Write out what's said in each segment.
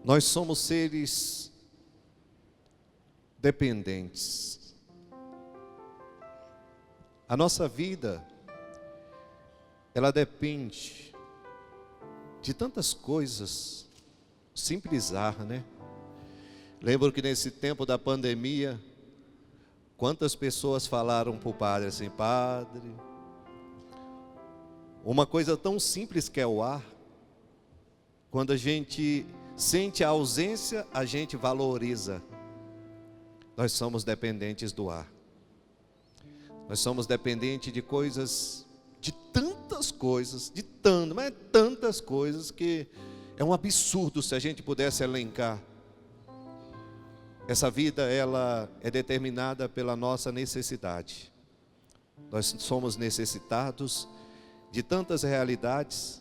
Nós somos seres dependentes. A nossa vida, ela depende de tantas coisas, simplesar, né? Lembro que nesse tempo da pandemia, quantas pessoas falaram para o padre assim: padre, uma coisa tão simples que é o ar, quando a gente sente a ausência, a gente valoriza. Nós somos dependentes do ar. Nós somos dependentes de coisas, de tantas coisas, mas tantas coisas que é um absurdo se a gente pudesse elencar. Essa vida, ela é determinada pela nossa necessidade. Nós somos necessitados de tantas realidades.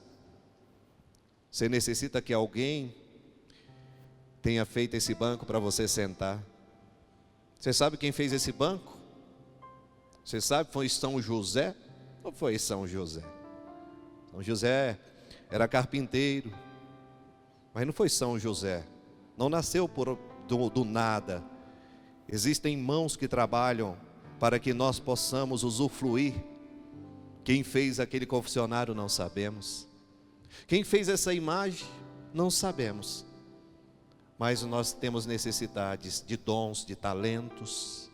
Você necessita que alguém tenha feito esse banco para você sentar. Você sabe quem fez esse banco? Você sabe, foi São José? Ou foi São José? São José era carpinteiro, mas não foi São José. Não nasceu do nada. Existem mãos que trabalham para que nós possamos usufruir. Quem fez aquele confessionário não sabemos. Quem fez essa imagem não sabemos. Mas nós temos necessidades de dons, de talentos.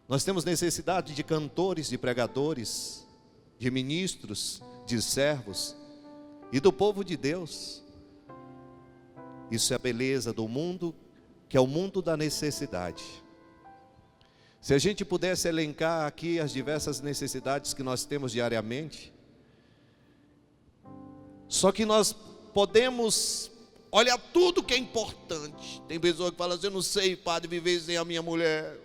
Nós temos necessidade de cantores, de pregadores, de ministros, de servos e do povo de Deus. Isso é a beleza do mundo, que é o mundo da necessidade. Se a gente pudesse elencar aqui as diversas necessidades que nós temos diariamente, só que nós podemos olhar tudo que é importante. Tem pessoa que fala assim: eu não sei, padre, viver sem a minha mulher.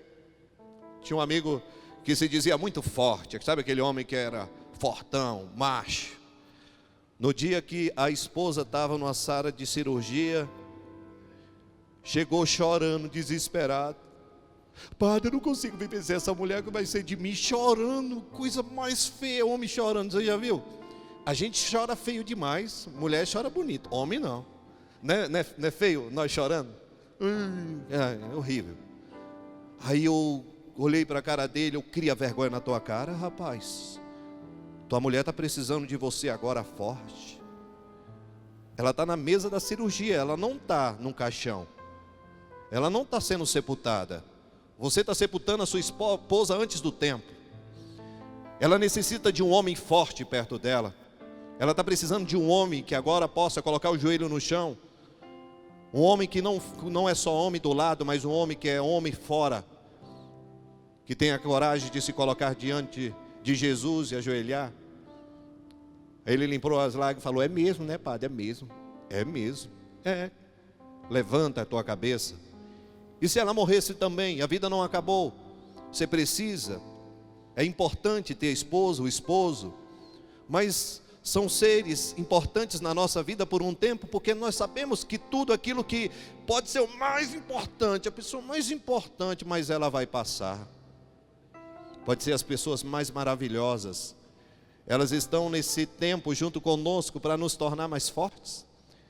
Tinha um amigo que se dizia muito forte, sabe aquele homem que era fortão, macho. No dia que a esposa estava numa sala de cirurgia, chegou chorando, desesperado: padre, eu não consigo viver sem essa mulher, que vai ser de mim, chorando, coisa mais feia, homem chorando. Você já viu? A gente chora feio demais, mulher chora bonito, homem não. Não é feio nós chorando? É horrível. Aí eu olhei para a cara dele, eu cria vergonha na tua cara, rapaz. Tua mulher está precisando de você agora forte. Ela está na mesa da cirurgia, ela não está num caixão. Ela não está sendo sepultada. Você está sepultando a sua esposa antes do tempo. Ela necessita de um homem forte perto dela. Ela está precisando de um homem que agora possa colocar o joelho no chão. Um homem que não é só homem do lado, mas um homem que é homem fora. Que tenha coragem de se colocar diante de Jesus e ajoelhar. Aí ele limpou as lágrimas e falou: é mesmo, né, padre? É mesmo. É mesmo. É. Levanta a tua cabeça. E se ela morresse também? A vida não acabou. Você precisa. É importante ter esposo, o esposo. Mas são seres importantes na nossa vida por um tempo, porque nós sabemos que tudo aquilo que pode ser o mais importante, a pessoa mais importante, mas ela vai passar. Pode ser as pessoas mais maravilhosas. Elas estão nesse tempo junto conosco para nos tornar mais fortes.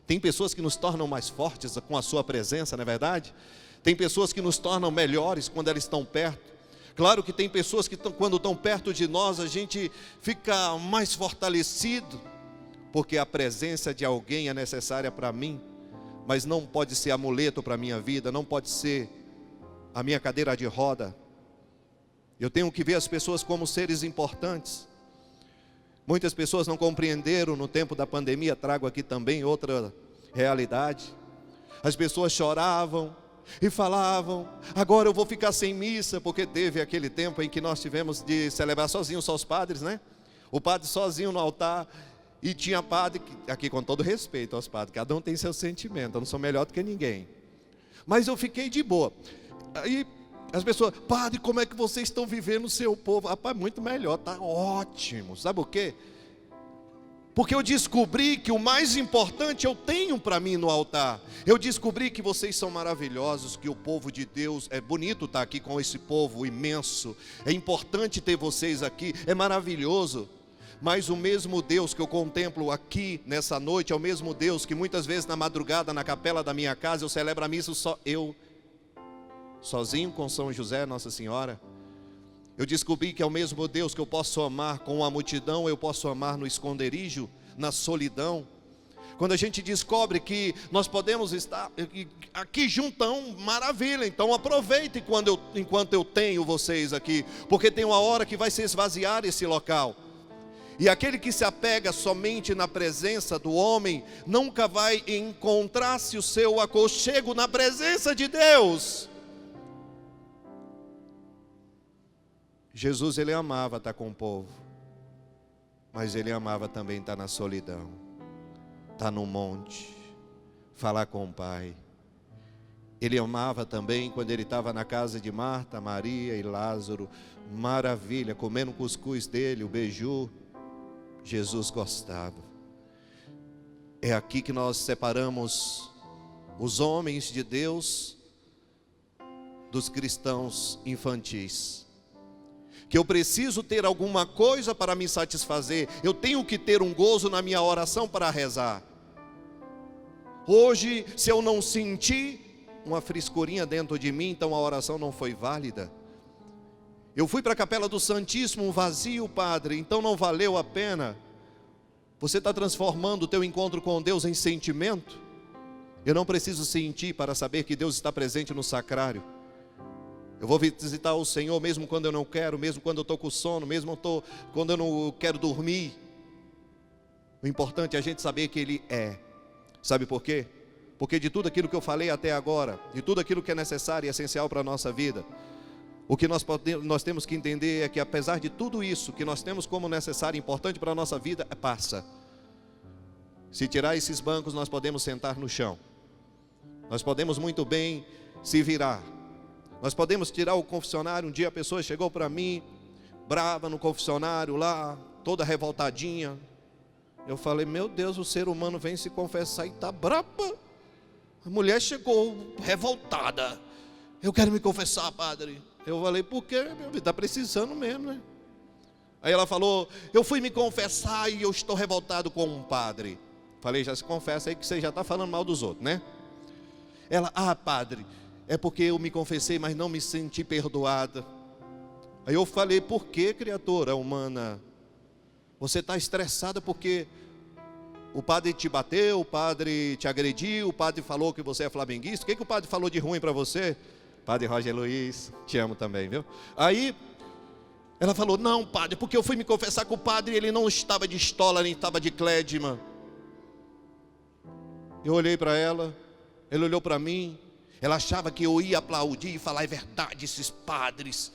Tem pessoas que nos tornam mais fortes com a sua presença, não é verdade? Tem pessoas que nos tornam melhores quando elas estão perto. Claro que tem pessoas que quando estão perto de nós, a gente fica mais fortalecido, porque a presença de alguém é necessária para mim, mas não pode ser amuleto para a minha vida, não pode ser a minha cadeira de roda. Eu tenho que ver as pessoas como seres importantes. Muitas pessoas não compreenderam no tempo da pandemia, trago aqui também outra realidade. As pessoas choravam e falavam: agora eu vou ficar sem missa, porque teve aquele tempo em que nós tivemos de celebrar sozinhos, só os padres, né? O padre sozinho no altar, e tinha padre, aqui com todo respeito aos padres, cada um tem seu sentimento, eu não sou melhor do que ninguém, mas eu fiquei de boa. Aí as pessoas: padre, como é que vocês estão vivendo o seu povo? Rapaz, muito melhor, tá ótimo. Sabe o quê? Porque eu descobri que o mais importante eu tenho para mim no altar. Eu descobri que vocês são maravilhosos, que o povo de Deus, é bonito estar aqui com esse povo imenso. É importante ter vocês aqui, é maravilhoso. Mas o mesmo Deus que eu contemplo aqui nessa noite é o mesmo Deus que muitas vezes na madrugada na capela da minha casa eu celebro a missa só eu, sozinho com São José, Nossa Senhora. Eu descobri que é o mesmo Deus que eu posso amar com a multidão, eu posso amar no esconderijo, na solidão. Quando a gente descobre que nós podemos estar aqui juntão, maravilha, então aproveite enquanto eu tenho vocês aqui, porque tem uma hora que vai se esvaziar esse local. E aquele que se apega somente na presença do homem, nunca vai encontrar-se o seu aconchego na presença de Deus. Jesus, ele amava estar com o povo, mas ele amava também estar na solidão, estar no monte, falar com o Pai. Ele amava também quando ele estava na casa de Marta, Maria e Lázaro, maravilha, comendo o cuscuz dele, o beiju. Jesus gostava. É aqui que nós separamos os homens de Deus dos cristãos infantis. Que eu preciso ter alguma coisa para me satisfazer, eu tenho que ter um gozo na minha oração para rezar. Hoje, se eu não sentir uma frescurinha dentro de mim, então a oração não foi válida. Eu fui para a capela do Santíssimo vazio, padre, então não valeu a pena. Você está transformando o teu encontro com Deus em sentimento? Eu não preciso sentir para saber que Deus está presente no sacrário. Eu vou visitar o Senhor mesmo quando eu não quero, mesmo quando eu estou com sono, mesmo quando eu não quero dormir. O importante é a gente saber que Ele é. Sabe por quê? Porque de tudo aquilo que eu falei até agora, de tudo aquilo que é necessário e essencial para a nossa vida, o que nós temos que entender é que apesar de tudo isso que nós temos como necessário e importante para a nossa vida, passa. Se tirar esses bancos, nós podemos sentar no chão. Nós podemos muito bem se virar. Nós podemos tirar o confessionário. Um dia a pessoa chegou para mim, brava no confessionário lá, toda revoltadinha. Eu falei, meu Deus, o ser humano vem se confessar e está brava. A mulher chegou revoltada. Eu quero me confessar, padre. Eu falei, por quê? Meu filho, está precisando mesmo, né? Aí ela falou, eu fui me confessar e eu estou revoltado com um padre. Falei, já se confessa aí que você já está falando mal dos outros, né? Ela, padre, é porque eu me confessei, mas não me senti perdoada. Aí eu falei, por que, criatura humana? Você está estressada porque o padre te bateu, o padre te agrediu, o padre falou que você é flamenguista. O que o padre falou de ruim para você? Padre Roger Luiz, te amo também, viu? Aí ela falou, não, padre, porque eu fui me confessar com o padre e ele não estava de estola, nem estava de clédima. Eu olhei para ela, ele olhou para mim, ela achava que eu ia aplaudir e falar, é verdade, esses padres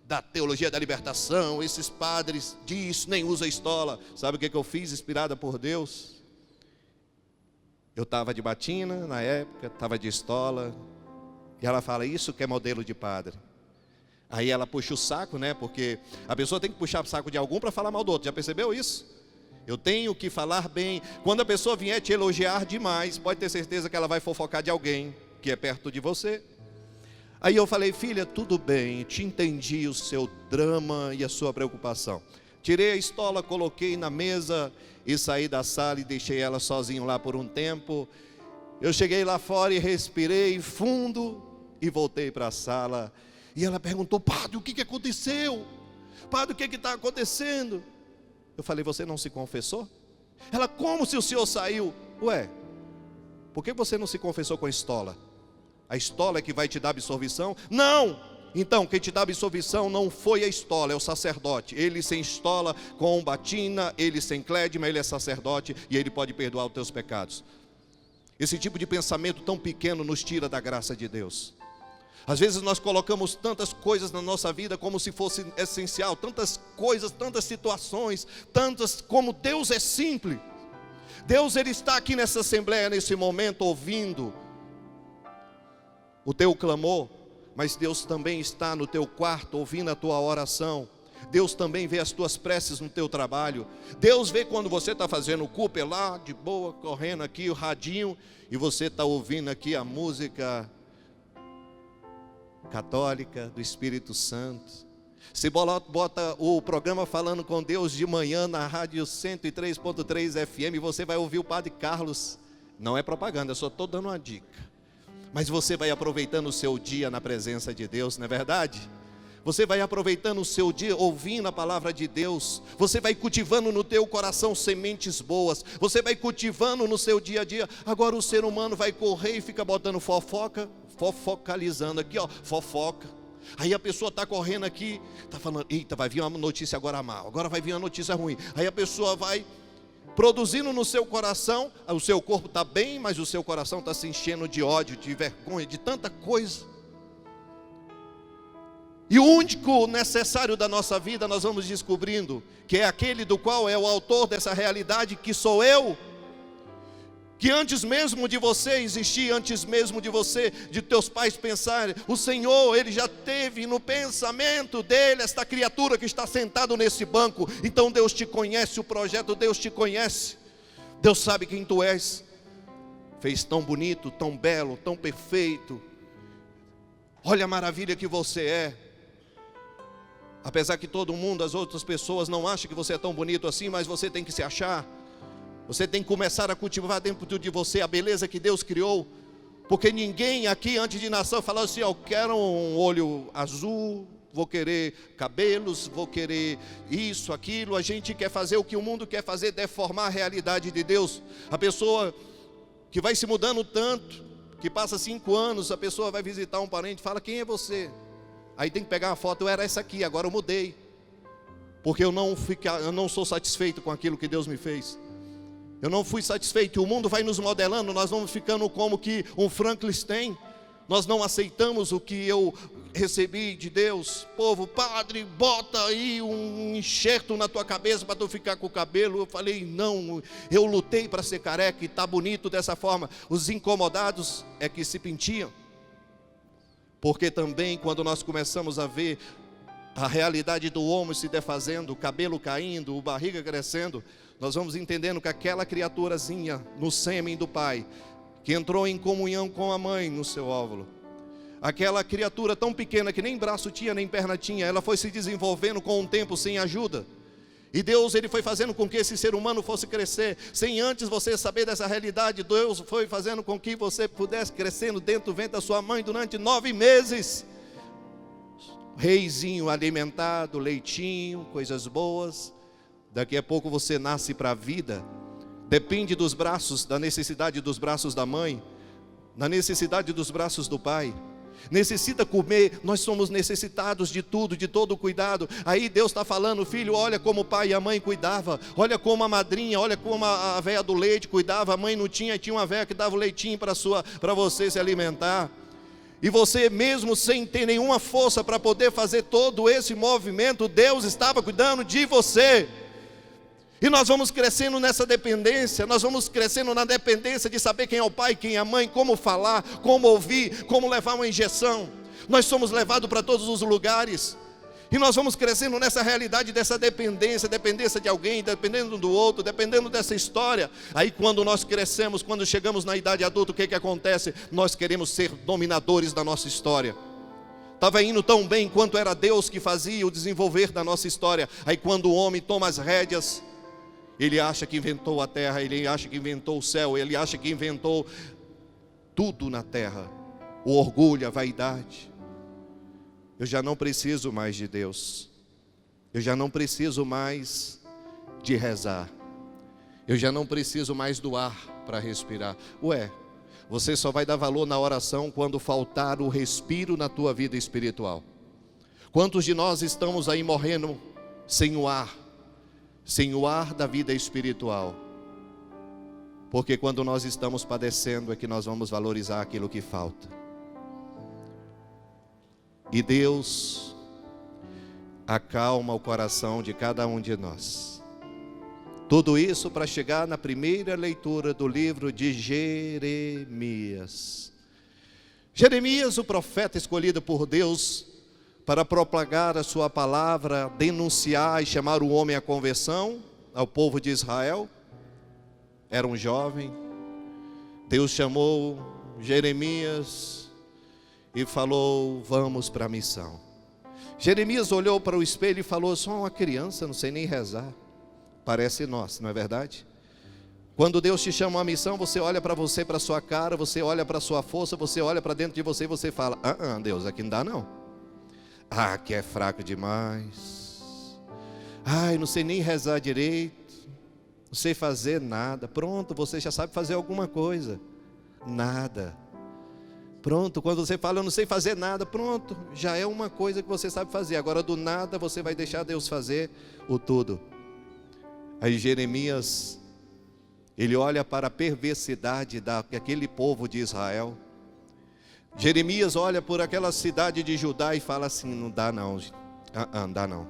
da teologia da libertação, esses padres disso, nem usa estola. Sabe o que eu fiz, inspirada por Deus? Eu estava de batina na época, estava de estola. E ela fala, isso que é modelo de padre. Aí ela puxa o saco, né? Porque a pessoa tem que puxar o saco de algum para falar mal do outro. Já percebeu isso? Eu tenho que falar bem. Quando a pessoa vier te elogiar demais, pode ter certeza que ela vai fofocar de alguém que é perto de você. Aí eu falei, filha, tudo bem, te entendi o seu drama e a sua preocupação. Tirei a estola, coloquei na mesa e saí da sala e deixei ela sozinho lá por um tempo. Eu cheguei lá fora e respirei fundo e voltei para a sala. E ela perguntou, padre, o que aconteceu? Padre, o que está acontecendo? Eu falei, você não se confessou? Ela, como se o senhor saiu? Ué, por que você não se confessou com a estola? A estola é que vai te dar absolvição? Não! Então, quem te dá absolvição não foi a estola, é o sacerdote. Ele sem estola, com batina, ele sem clédima, ele é sacerdote e ele pode perdoar os teus pecados. Esse tipo de pensamento tão pequeno nos tira da graça de Deus. Às vezes nós colocamos tantas coisas na nossa vida como se fosse essencial, tantas coisas, tantas situações, tantas como Deus é simples. Deus, Ele está aqui nessa assembleia, nesse momento, ouvindo o teu clamor, mas Deus também está no teu quarto, ouvindo a tua oração. Deus também vê as tuas preces no teu trabalho. Deus vê quando você está fazendo o Cooper lá, de boa, correndo aqui, o radinho, e você está ouvindo aqui a música católica do Espírito Santo. Se bota o programa Falando com Deus de manhã na rádio 103.3 FM, você vai ouvir o Padre Carlos. Não é propaganda, eu só estou dando uma dica. Mas você vai aproveitando o seu dia na presença de Deus, não é verdade? Você vai aproveitando o seu dia ouvindo a palavra de Deus. Você vai cultivando no teu coração sementes boas. Você vai cultivando no seu dia a dia. Agora o ser humano vai correr e fica botando fofoca, fofocalizando aqui, ó, fofoca. Aí a pessoa está correndo aqui, está falando, eita, vai vir uma notícia agora mal, agora vai vir uma notícia ruim. Aí a pessoa vai produzindo no seu coração, o seu corpo está bem, mas o seu coração está se enchendo de ódio, de vergonha, de tanta coisa. E o único necessário da nossa vida, nós vamos descobrindo, que é aquele do qual é o autor dessa realidade, que sou eu, que antes mesmo de você existir, antes mesmo de você, de teus pais pensarem, o Senhor, Ele já teve no pensamento dEle, esta criatura que está sentado nesse banco. Então Deus te conhece, o projeto Deus te conhece, Deus sabe quem tu és, fez tão bonito, tão belo, tão perfeito, olha a maravilha que você é. Apesar que todo mundo, as outras pessoas não acham que você é tão bonito assim, mas você tem que se achar. Você tem que começar a cultivar dentro de você a beleza que Deus criou. Porque ninguém aqui antes de nascer falou assim, eu quero um olho azul, vou querer cabelos, vou querer isso, aquilo. A gente quer fazer o que o mundo quer fazer, deformar a realidade de Deus. A pessoa que vai se mudando tanto, que passa 5 anos, a pessoa vai visitar um parente e fala, quem é você? Aí tem que pegar uma foto, eu era essa aqui, agora eu mudei. Porque eu não sou satisfeito com aquilo que Deus me fez. Eu não fui satisfeito, o mundo vai nos modelando, nós vamos ficando como que um Frankenstein. Nós não aceitamos o que eu recebi de Deus. Povo, padre, bota aí um enxerto na tua cabeça para tu ficar com o cabelo. Eu falei, não, eu lutei para ser careca e está bonito dessa forma. Os incomodados é que se pintiam. Porque também quando nós começamos a ver a realidade do homem se defazendo, o cabelo caindo, a barriga crescendo, nós vamos entendendo que aquela criaturazinha no sêmen do pai, que entrou em comunhão com a mãe no seu óvulo, aquela criatura tão pequena que nem braço tinha, nem perna tinha, ela foi se desenvolvendo com o tempo sem ajuda. E Deus, Ele foi fazendo com que esse ser humano fosse crescer, sem antes você saber dessa realidade. Deus foi fazendo com que você pudesse crescendo dentro do ventre da sua mãe durante 9 meses. Reizinho alimentado, leitinho, coisas boas. Daqui a pouco você nasce para a vida. Depende dos braços, da necessidade dos braços da mãe, na necessidade dos braços do pai. Necessita comer, nós somos necessitados de tudo, de todo o cuidado. Aí Deus está falando, filho, olha como o pai e a mãe cuidavam. Olha como a madrinha, olha como a véia do leite cuidava. A mãe não tinha, e tinha uma véia que dava o leitinho para você se alimentar. E você mesmo sem ter nenhuma força para poder fazer todo esse movimento, Deus estava cuidando de você. E nós vamos crescendo nessa dependência, nós vamos crescendo na dependência de saber quem é o pai, quem é a mãe, como falar, como ouvir, como levar uma injeção. Nós somos levados para todos os lugares. E nós vamos crescendo nessa realidade dessa dependência de alguém, dependendo do outro, dependendo dessa história. Aí quando nós crescemos, quando chegamos na idade adulta, o que acontece? Nós queremos ser dominadores da nossa história. Estava indo tão bem quanto era Deus que fazia o desenvolver da nossa história. Aí quando o homem toma as rédeas, ele acha que inventou a terra, ele acha que inventou o céu, ele acha que inventou tudo na terra. O orgulho, a vaidade. Eu já não preciso mais de Deus. Eu já não preciso mais de rezar. Eu já não preciso mais do ar para respirar. Ué, você só vai dar valor na oração quando faltar o respiro na tua vida espiritual. Quantos de nós estamos aí morrendo sem o ar? Sem o ar da vida espiritual. Porque quando nós estamos padecendo é que nós vamos valorizar aquilo que falta. E Deus acalma o coração de cada um de nós. Tudo isso para chegar na primeira leitura do livro de Jeremias. Jeremias, o profeta escolhido por Deus para propagar a sua palavra, denunciar e chamar o homem à conversão, ao povo de Israel. Era um jovem. Deus chamou Jeremias e falou, vamos para a missão. Jeremias olhou para o espelho e falou: sou uma criança, não sei nem rezar. Parece nós, não é verdade? Quando Deus te chama a uma missão, você olha para você, para a sua cara, você olha para a sua força, você olha para dentro de você e você fala: Deus, aqui não dá não. Aqui é fraco demais. Ai, não sei nem rezar direito, não sei fazer nada. Pronto, você já sabe fazer alguma coisa. Nada. Pronto, quando você fala: eu não sei fazer nada, pronto, já é uma coisa que você sabe fazer. Agora do nada você vai deixar Deus fazer o tudo. Aí Jeremias, ele olha para a perversidade daquele povo de Israel. Jeremias olha por aquela cidade de Judá e fala assim: não dá não, não dá não.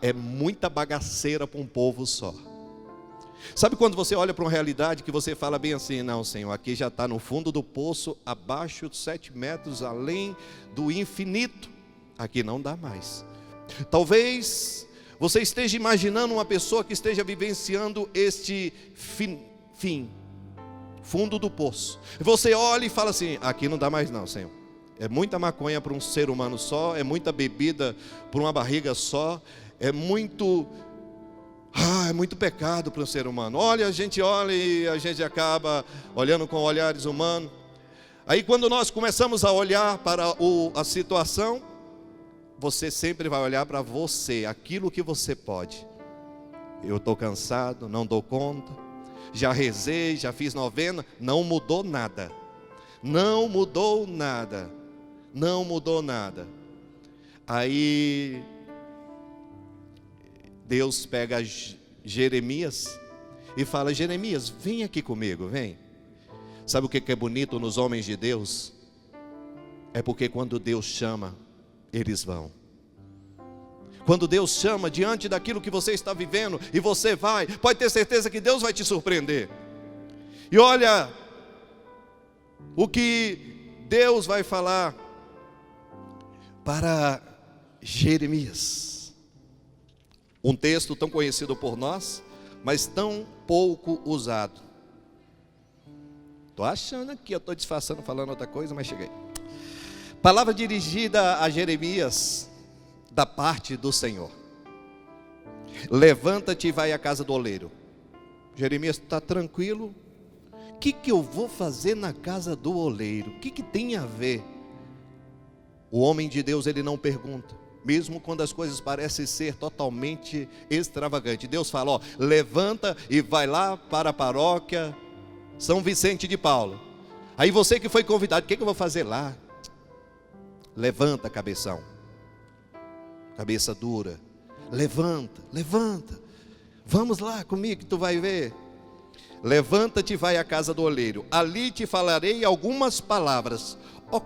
É muita bagaceira para um povo só. Sabe quando você olha para uma realidade que você fala bem assim: não, Senhor, aqui já está no fundo do poço, abaixo de 7 metros, além do infinito, aqui não dá mais. Talvez você esteja imaginando uma pessoa que esteja vivenciando este fim, fundo do poço. Você olha e fala assim: aqui não dá mais não, Senhor. É muita maconha para um ser humano só, é muita bebida para uma barriga só, é muito pecado para um ser humano. Olha, a gente olha e a gente acaba olhando com olhares humanos. Aí quando nós começamos a olhar para a situação, você sempre vai olhar para você, aquilo que você pode. Eu estou cansado, não dou conta, já rezei, já fiz novena, não mudou nada. Não mudou nada. Não mudou nada. Aí Deus pega Jeremias e fala: Jeremias, vem aqui comigo, vem. Sabe o que é bonito nos homens de Deus? É porque quando Deus chama, eles vão. Quando Deus chama diante daquilo que você está vivendo e você vai, pode ter certeza que Deus vai te surpreender. E olha o que Deus vai falar para Jeremias. Um texto tão conhecido por nós, mas tão pouco usado. Estou achando aqui, eu estou disfarçando, falando outra coisa, mas cheguei. Palavra dirigida a Jeremias, da parte do Senhor. Levanta-te e vai à casa do oleiro. Jeremias está tranquilo. O que eu vou fazer na casa do oleiro? O que tem a ver? O homem de Deus, ele não pergunta, mesmo quando as coisas parecem ser totalmente extravagantes. Deus fala: levanta e vai lá para a paróquia São Vicente de Paulo. Aí você que foi convidado: o que eu vou fazer lá? Levanta, cabeção, cabeça dura, levanta, vamos lá comigo que tu vai ver. Levanta-te e vai à casa do oleiro, ali te falarei algumas palavras.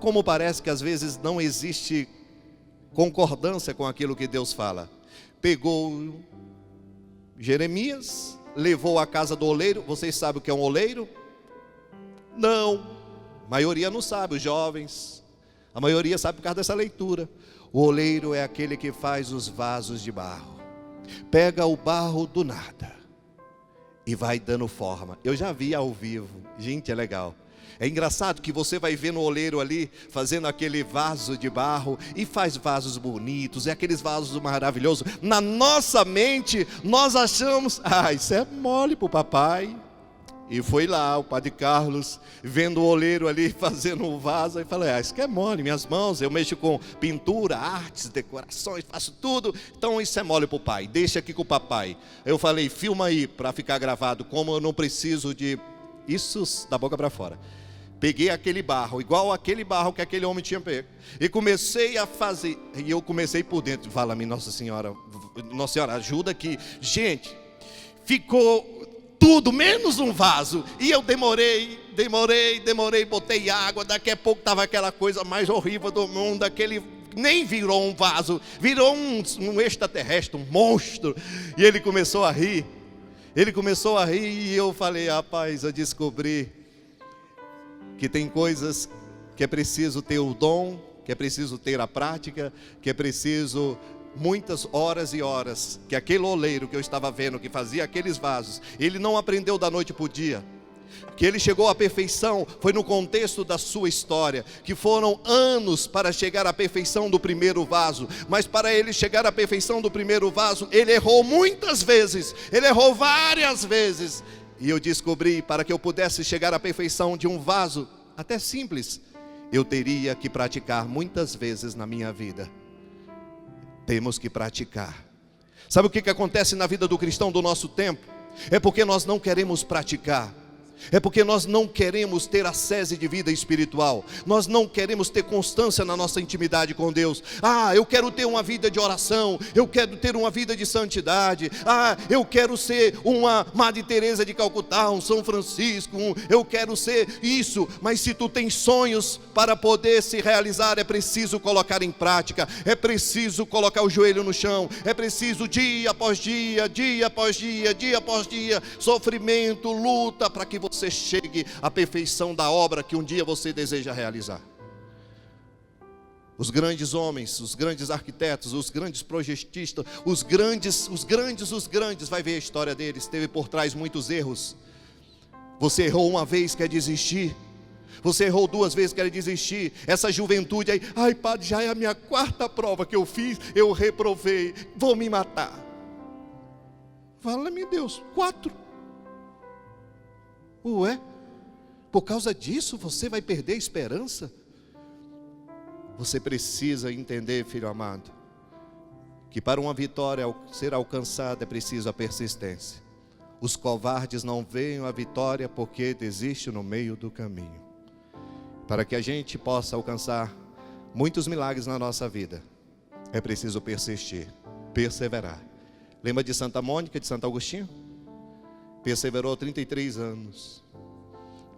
Como parece que às vezes não existe concordância com aquilo que Deus fala. Pegou Jeremias, levou à casa do oleiro. Vocês sabem o que é um oleiro? Não, a maioria não sabe, os jovens, a maioria sabe por causa dessa leitura. O oleiro é aquele que faz os vasos de barro, pega o barro do nada e vai dando forma. Eu já vi ao vivo, gente, é legal. É engraçado que você vai ver no oleiro ali, fazendo aquele vaso de barro, e faz vasos bonitos, aqueles vasos maravilhosos. Na nossa mente, nós achamos: isso é mole para o papai. E foi lá o padre Carlos, vendo o oleiro ali, fazendo um vaso, e falou: isso que é mole, minhas mãos, eu mexo com pintura, artes, decorações, faço tudo, então isso é mole para o pai, deixa aqui com o papai. Eu falei: filma aí, para ficar gravado, como eu não preciso de isso da boca para fora. Peguei aquele barro, igual aquele barro que aquele homem tinha pego, e comecei a fazer, e eu comecei por dentro. Fala-me, Nossa Senhora, ajuda aqui. Gente, ficou tudo menos um vaso, e eu demorei, botei água, daqui a pouco estava aquela coisa mais horrível do mundo, aquele nem virou um vaso, virou um extraterrestre, um monstro. E ele começou a rir, e eu falei: rapaz, eu descobri que tem coisas que é preciso ter o dom, que é preciso ter a prática, que é preciso muitas horas e horas. Que aquele oleiro que eu estava vendo, que fazia aqueles vasos, ele não aprendeu da noite para o dia. Que ele chegou à perfeição foi no contexto da sua história, que foram anos para chegar à perfeição do primeiro vaso. Mas para ele chegar à perfeição do primeiro vaso, ele errou muitas vezes, ele errou várias vezes. E eu descobri, para que eu pudesse chegar à perfeição de um vaso, até simples, eu teria que praticar muitas vezes na minha vida. Temos que praticar. Sabe o que acontece na vida do cristão do nosso tempo? É porque nós não queremos praticar. É porque nós não queremos ter a sese de vida espiritual. Nós não queremos ter constância na nossa intimidade com Deus. Eu quero ter uma vida de oração. Eu quero ter uma vida de santidade. Eu quero ser uma Madre Teresa de Calcutá, um São Francisco. Eu quero ser isso. Mas se tu tens sonhos para poder se realizar, é preciso colocar em prática. É preciso colocar o joelho no chão. É preciso dia após dia, dia após dia, dia após dia, sofrimento, luta, para que você chegue à perfeição da obra que um dia você deseja realizar. Os grandes homens, os grandes arquitetos, os grandes projetistas, os grandes, vai ver a história deles, teve por trás muitos erros. Você errou uma vez, quer desistir. Você errou 2 vezes, quer desistir. Essa juventude aí, padre, já é a minha 4ª prova que eu fiz, eu reprovei, vou me matar. Fala-me Deus, 4. Ué, por causa disso você vai perder a esperança? Você precisa entender, filho amado, que para uma vitória ser alcançada é preciso a persistência. Os covardes não veem a vitória porque desistem no meio do caminho. Para que a gente possa alcançar muitos milagres na nossa vida, é preciso persistir, perseverar. Lembra de Santa Mônica, de Santo Agostinho? Perseverou 33 anos.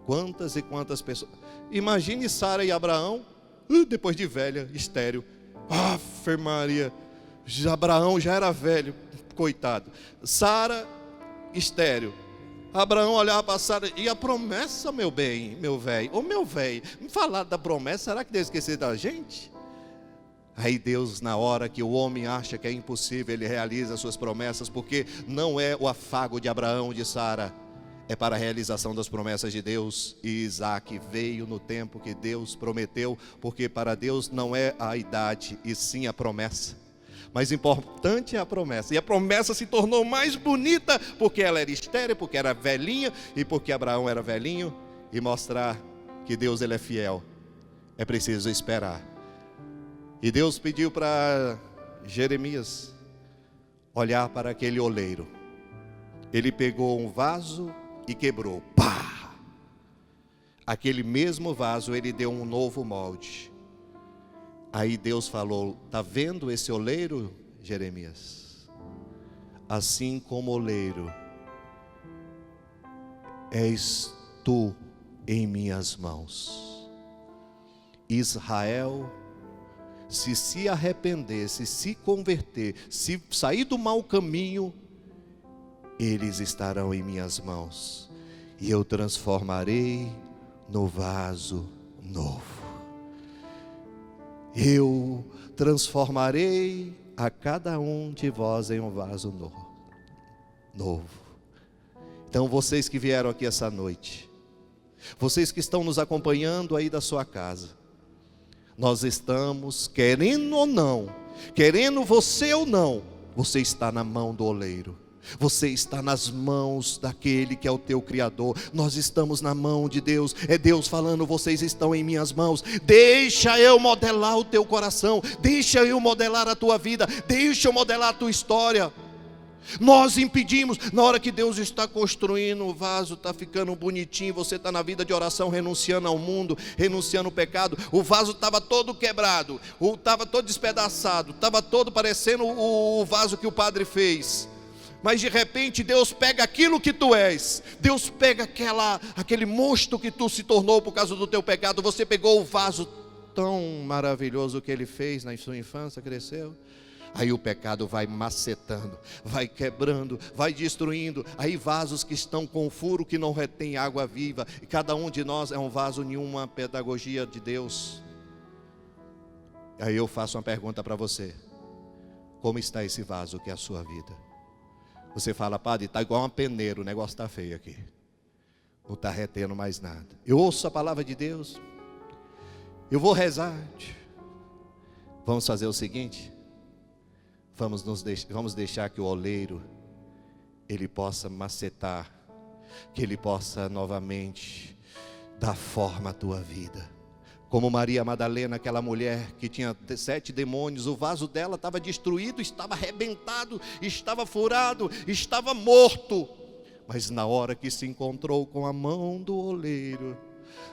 Quantas e quantas pessoas. Imagine Sara e Abraão, depois de velha, estéril. Ave Maria, Abraão já era velho, coitado. Sara, estéril. Abraão olhava para Sara, e a promessa, meu bem, meu velho, me falar da promessa, será que Deus esqueceu da gente? Aí Deus, na hora que o homem acha que é impossível, Ele realiza as suas promessas, porque não é o afago de Abraão, de Sara, é para a realização das promessas de Deus. E Isaac veio no tempo que Deus prometeu, porque para Deus não é a idade, e sim a promessa. Mas importante é a promessa, e a promessa se tornou mais bonita, porque ela era estéril, porque era velhinha, e porque Abraão era velhinho, e mostrar que Deus Ele é fiel, é preciso esperar. E Deus pediu para Jeremias olhar para aquele oleiro. Ele pegou um vaso e quebrou. Pá! Aquele mesmo vaso, ele deu um novo molde. Aí Deus falou: está vendo esse oleiro, Jeremias? Assim como oleiro, és tu em minhas mãos. Israel, se arrepender, se converter, se sair do mau caminho, eles estarão em minhas mãos, e eu transformarei no vaso novo. Eu transformarei a cada um de vós em um vaso novo. Então vocês que vieram aqui essa noite, vocês que estão nos acompanhando aí da sua casa, nós estamos, querendo ou não, querendo você ou não, você está na mão do oleiro. Você está nas mãos daquele que é o teu Criador. Nós estamos na mão de Deus. É Deus falando: vocês estão em minhas mãos. Deixa eu modelar o teu coração. Deixa eu modelar a tua vida. Deixa eu modelar a tua história. Nós impedimos, na hora que Deus está construindo o vaso, está ficando bonitinho, você está na vida de oração, renunciando ao mundo, renunciando ao pecado, o vaso estava todo quebrado, estava todo despedaçado, estava todo parecendo o vaso que o padre fez. Mas de repente Deus pega aquilo que tu és, Deus pega aquele monstro que tu se tornou por causa do teu pecado. Você pegou o vaso tão maravilhoso que Ele fez na sua infância, cresceu. Aí o pecado vai macetando, vai quebrando, vai destruindo. Aí vasos que estão com furo, que não retém água viva. E cada um de nós é um vaso em uma pedagogia de Deus. Aí eu faço uma pergunta para você: como está esse vaso que é a sua vida? Você fala: padre, está igual uma peneira, o negócio está feio aqui. não está retendo mais nada. Eu ouço a palavra de Deus, eu vou rezar. Vamos fazer o seguinte, vamos deixar que o oleiro, ele possa macetar, que ele possa novamente dar forma à tua vida. Como Maria Madalena, aquela mulher que tinha 7 demônios, o vaso dela estava destruído, estava arrebentado, estava furado, estava morto. Mas na hora que se encontrou com a mão do oleiro,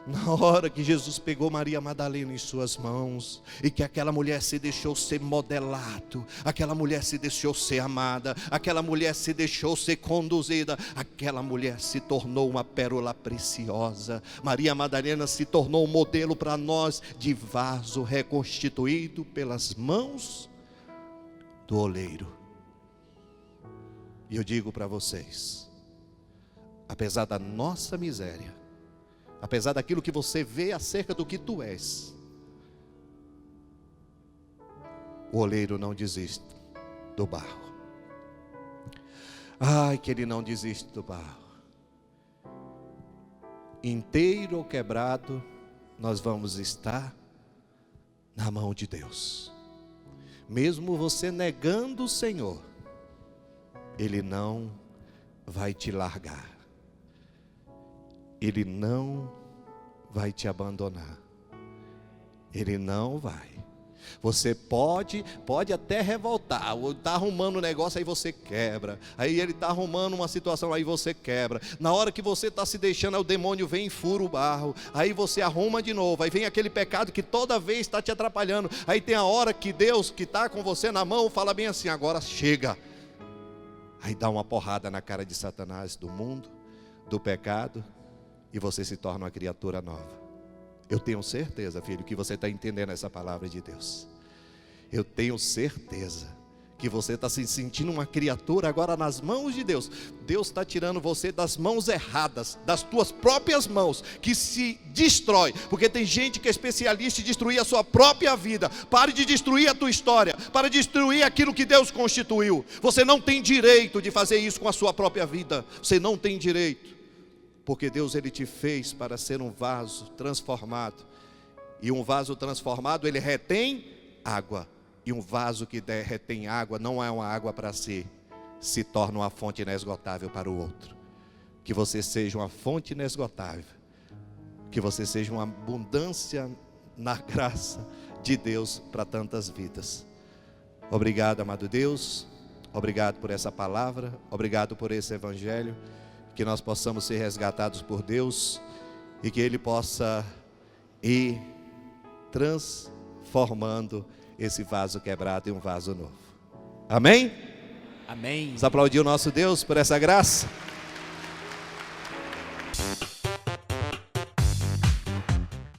na hora que Jesus pegou Maria Madalena em suas mãos, e que aquela mulher se deixou ser modelado, aquela mulher se deixou ser amada, aquela mulher se deixou ser conduzida, aquela mulher se tornou uma pérola preciosa. Maria Madalena se tornou um modelo para nós de vaso reconstituído pelas mãos do oleiro. E eu digo para vocês, apesar da nossa miséria, apesar daquilo que você vê acerca do que tu és, o oleiro não desiste do barro. Ai, que ele não desiste do barro. Inteiro ou quebrado, nós vamos estar na mão de Deus. Mesmo você negando o Senhor, Ele não vai te largar. Ele não vai te abandonar. Ele não vai. Você pode até revoltar. Está arrumando um negócio, aí você quebra. Aí ele está arrumando uma situação, aí você quebra. Na hora que você está se deixando, aí o demônio vem e fura o barro. Aí você arruma de novo. Aí vem aquele pecado que toda vez está te atrapalhando. Aí tem a hora que Deus, que está com você na mão, fala bem assim: agora chega. Aí dá uma porrada na cara de Satanás, do mundo, do pecado, e você se torna uma criatura nova. Eu tenho certeza, filho, que você está entendendo essa palavra de Deus. Eu tenho certeza que você está se sentindo uma criatura agora nas mãos de Deus. Deus está tirando você das mãos erradas, das tuas próprias mãos, que se destrói, porque tem gente que é especialista em destruir a sua própria vida. Pare de destruir a tua história, para de destruir aquilo que Deus constituiu. Você não tem direito de fazer isso com a sua própria vida. Você não tem direito, porque Deus, Ele te fez para ser um vaso transformado, e um vaso transformado, ele retém água. E um vaso que retém água não é uma água para si, se torna uma fonte inesgotável para o outro. Que você seja uma fonte inesgotável, que você seja uma abundância na graça de Deus para tantas vidas. Obrigado, amado Deus, obrigado por essa palavra, obrigado por esse evangelho, que nós possamos ser resgatados por Deus, e que Ele possa ir transformando esse vaso quebrado em um vaso novo. Amém? Amém. Vamos aplaudir o nosso Deus por essa graça.